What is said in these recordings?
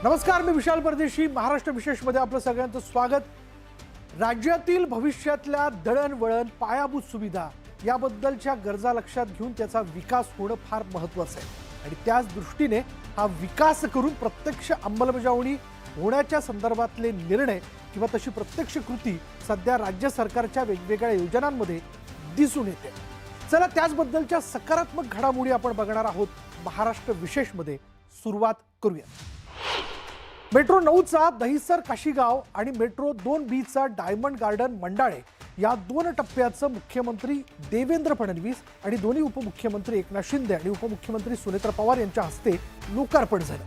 नमस्कार, मी विशाल परदेशी. महाराष्ट्र विशेषमध्ये आपलं सगळ्यांचं स्वागत. राज्यातील भविष्यातल्या दळणवळण, पायाभूत सुविधा याबद्दलच्या गरजा लक्षात घेऊन त्याचा विकास होणं फार महत्त्वाचं आहे आणि त्याच दृष्टीने हा विकास करून प्रत्यक्ष अंमलबजावणी होण्याच्या संदर्भातले निर्णय किंवा तशी प्रत्यक्ष कृती सध्या राज्य सरकारच्या वेगवेगळ्या योजनांमध्ये दिसून येते. चला त्याचबद्दलच्या सकारात्मक घडामोडी आपण बघणार आहोत. महाराष्ट्र विशेषमध्ये सुरुवात करूया. मेट्रो 9चा दहिसर काशीगाव आणि मेट्रो 2B चा डायमंड गार्डन मंडाळे या 2 टप्प्याचं मुख्यमंत्री देवेंद्र फडणवीस आणि दोन्ही उपमुख्यमंत्री एकनाथ शिंदे आणि उपमुख्यमंत्री सुनेत्रा पवार यांच्या हस्ते लोकार्पण झालं.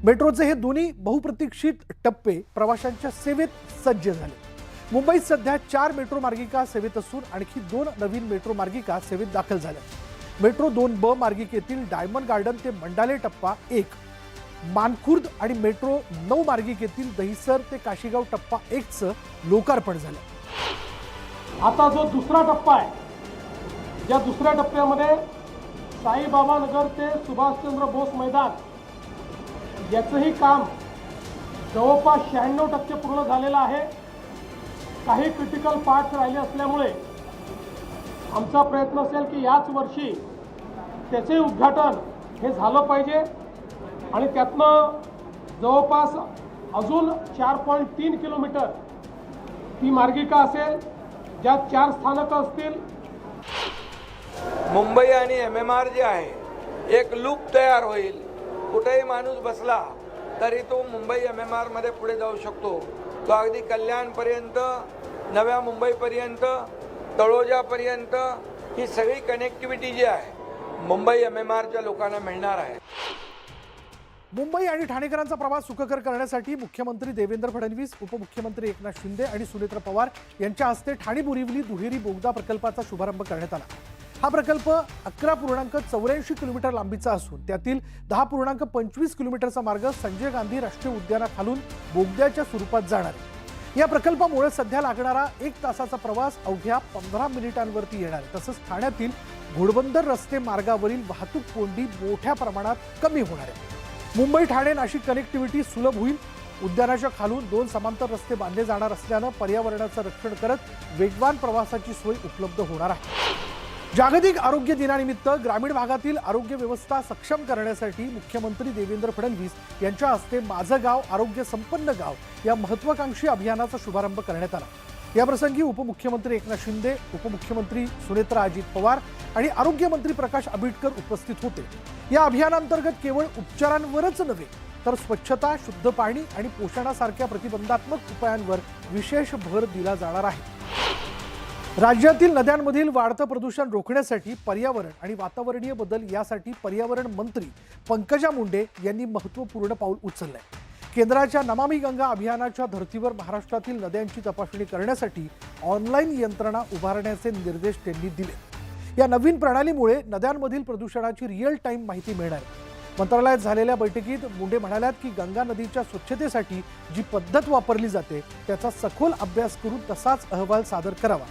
मेट्रोचे हे दोन्ही बहुप्रतीक्षित टप्पे प्रवाशांच्या सेवेत सज्ज झाले. मुंबईत सध्या 4 मेट्रो मार्गिका सेवेत असून आणखी 2 नवीन मेट्रो मार्गिका सेवेत दाखल झाल्या. मेट्रो 2B मार्गिकेतील डायमंड गार्डन ते मंडाले टप्पा 1, मानखुर्द आणि मेट्रो 9 मार्गिकेतील दहिसर ते काशीगाव टप्पा 1चं लोकार्पण झालं. आता जो दुसरा टप्पा आहे, या दुसऱ्या टप्प्यामध्ये साईबाबा नगर ते सुभाषचंद्र बोस मैदान याचंही काम जवळपास 96% पूर्ण झालेलं आहे. काही क्रिटिकल पार्ट्स राहिले असल्यामुळे आमचा प्रयत्न असेल की याच वर्षी त्याचे उद्घाटन हे झालं पाहिजे आणि त्यातनं जवळपास अजून 4.3 किलोमीटर ही मार्गिका असेल, ज्यात 4 स्थानकं असतील. मुंबई आणि MMR जे आहे एक लूप तयार होईल. कुठेही माणूस बसला तरी तो मुंबई MMR मध्ये पुढे जाऊ शकतो. तो अगदी कल्याणपर्यंत, नव्या मुंबईपर्यंत, तळोजापर्यंत ही सगळी कनेक्टिव्हिटी जी आहे मुंबई MMRच्या लोकांना मिळणार आहे. मुंबई आणि ठाणेकरांचा प्रवास सुखकर करण्यासाठी मुख्यमंत्री देवेंद्र फडणवीस, उपमुख्यमंत्री एकनाथ शिंदे आणि सुनेत्रा पवार यांच्या हस्ते ठाणे बोरिवली दुहेरी बोगदा प्रकल्पाचा शुभारंभ करण्यात आला. हा प्रकल्प 11.84 किलोमीटर लांबीचा असून त्यातील 10.25 किलोमीटरचा मार्ग संजय गांधी राष्ट्रीय उद्यानाखालून बोगद्याच्या स्वरूपात जाणार आहे. या प्रकल्पामुळे सध्या लागणारा 1 तासाचा प्रवास अवघ्या 15 मिनिटांवरती येणार आहे. तसंच ठाण्यातील घोडबंदर रस्ते मार्गावरील वाहतूक कोंडी मोठ्या प्रमाणात कमी होणार आहे. मुंबई ठाणे नाशिक कनेक्टिव्हिटी सुलभ होईल. उद्यानाच्या खालून 2 समांतर रस्ते बांधले जाणार असल्यानं पर्यावरणाचं रक्षण करत वेगवान प्रवासाची सोय उपलब्ध होणार आहे. जागतिक आरोग्य दिनानिमित्त ग्रामीण भागातील आरोग्य व्यवस्था सक्षम करण्यासाठी मुख्यमंत्री देवेंद्र फडणवीस यांच्या हस्ते माझं गाव आरोग्य संपन्न गाव या महत्त्वाकांक्षी अभियानाचा शुभारंभ करण्यात आला. याप्रसंगी उपमुख्यमंत्री एकनाथ शिंदे, उपमुख्यमंत्री सुनेत्रा अजित पवार आणि आरोग्यमंत्री प्रकाश आंबेडकर उपस्थित होते. या अभियानांतर्गत केवळ उपचारांवरच नव्हे तर स्वच्छता, शुद्ध पाणी आणि पोषणासारख्या प्रतिबंधात्मक उपायांवर विशेष भर दिला जाणार आहे. राज्यातील नद्यांमधील वाढतं प्रदूषण रोखण्यासाठी पर्यावरण आणि वातावरणीय बदल यासाठी पर्यावरण मंत्री पंकजा मुंडे यांनी महत्त्वपूर्ण पाऊल उचललंय. केंद्राच्या नमामि गंगा अभियानाच्या धर्तीवर महाराष्ट्रातील नद्यांची तपासणी करण्यासाठी ऑनलाईन यंत्रणा उभारण्याचे निर्देश त्यांनी दिले. या नवीन प्रणालीमुळे नद्यांमधील प्रदूषणाची रिअल टाईम माहिती मिळणार आहे. मंत्रालयात झालेल्या बैठकीत मुंडे म्हणाल्यात की गंगा नदीच्या स्वच्छतेसाठी जी पद्धत वापरली जाते त्याचा सखोल अभ्यास करून तसाच अहवाल सादर करावा.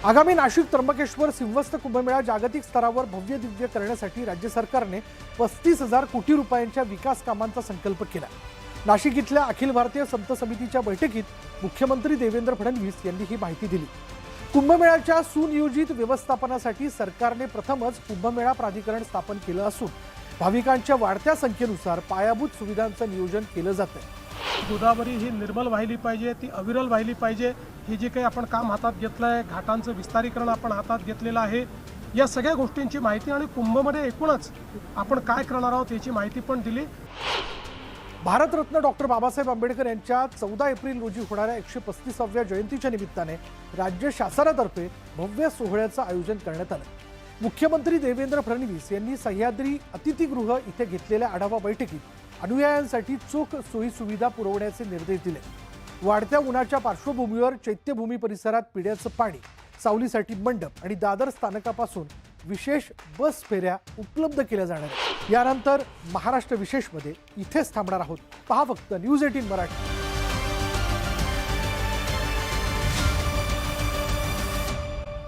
आगामी नाशिक त्र्यंबकेश्वर सिंहस्थ कुंभमेळा जागतिक स्तरावर भव्य दिव्य करण्यासाठी राज्य सरकारने 35,000 कोटी रुपयांच्या विकास कामांचा संकल्प केला. नाशिक इथल्या अखिल भारतीय संत समितीच्या बैठकीत मुख्यमंत्री देवेंद्र फडणवीस यांनी ही माहिती दिली. कुंभमेळ्याच्या सुनियोजित व्यवस्थापनासाठी सरकारने प्रथमच कुंभमेळा प्राधिकरण स्थापन केलं असून भाविकांच्या वाढत्या संख्येनुसार पायाभूत सुविधांचं नियोजन केलं जातं. गोदावरी ही निर्मल वाहिली पाहिजे, ती अविरल वाहिली पाहिजे. हे जे काही आपण काम हातात घेतलं आहे, घाटांचं विस्तारीकरण आपण हातात घेतलेलं आहे, या सगळ्या गोष्टींची माहिती आणि कुंभमध्ये एकूणच आपण काय करणार आहोत याची माहिती पण दिली. भारतरत्न डॉक्टर बाबासाहेब आंबेडकर यांच्या 14 एप्रिल रोजी होणाऱ्या 135व्या जयंतीच्या निमित्ताने राज्य शासनातर्फे भव्य सोहळ्याचं आयोजन करण्यात आलं. मुख्यमंत्री देवेंद्र फडणवीस यांनी सह्याद्री अतिथीगृह इथे घेतलेल्या आढावा बैठकीत अनुयायांसाठी चोख सोयी सुविधा पुरवण्याचे निर्देश दिले. वाढत्या उन्हाच्या पार्श्वभूमीवर चैत्यभूमी परिसरात पिण्याचं पाणी, सावलीसाठी मंडप आणि दादर स्थानकापासून विशेष बस फेऱ्या उपलब्ध केल्या जाणार आहेत. यानंतर महाराष्ट्र विशेषमध्ये इथेच थांबणार आहोत. पहा फक्त न्यूज 18 मराठी.